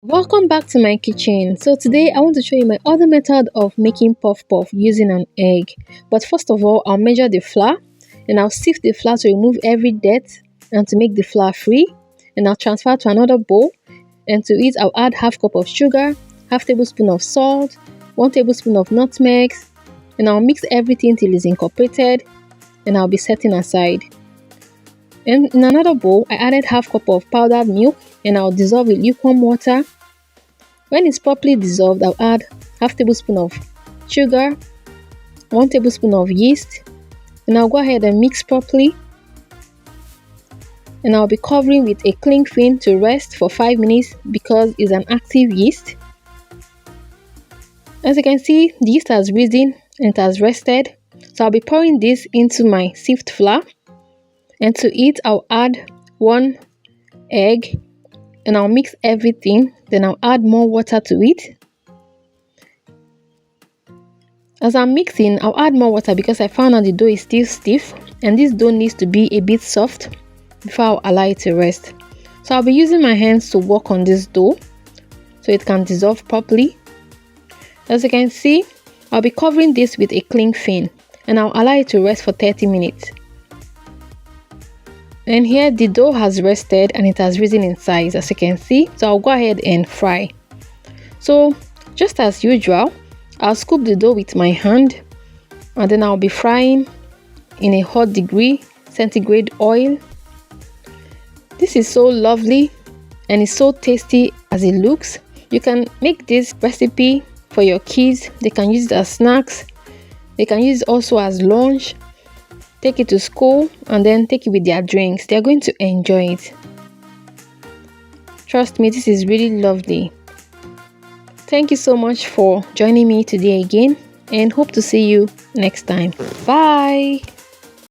Welcome back to my kitchen. So today I want to show you my other method of making puff puff using an egg. But first of all, I'll measure the flour and I'll sift the flour to remove every dirt and to make the flour free. And I'll transfer to another bowl, and to it I'll add half cup of sugar, half tablespoon of salt, 1 tablespoon of nutmeg, and I'll mix everything till it's incorporated, and I'll be setting aside. And in another bowl, I added half cup of powdered milk and I'll dissolve with lukewarm water. When it's properly dissolved, I'll add half tablespoon of sugar, 1 tablespoon of yeast, and I'll go ahead and mix properly. And I'll be covering with a cling film to rest for 5 minutes because it's an active yeast. As you can see, the yeast has risen and it has rested. So I'll be pouring this into my sift flour. And to it, I'll add 1 egg and I'll mix everything. Then I'll add more water to it. As I'm mixing, I'll add more water because I found out the dough is still stiff and this dough needs to be a bit soft before I'll allow it to rest. So I'll be using my hands to work on this dough so it can dissolve properly. As you can see, I'll be covering this with a cling film and I'll allow it to rest for 30 minutes. And here the dough has rested and it has risen in size, as you can see. So I'll go ahead and fry. So just as usual, I'll scoop the dough with my hand and then I'll be frying in a hot degree centigrade oil. This is so lovely and it's so tasty as it looks. You can make this recipe for your kids. They can use it as snacks. They can use it also as lunch. Take it to school and then take it with their drinks. They are going to enjoy it. Trust me, this is really lovely. Thank you so much for joining me today again and hope to see you next time. Bye.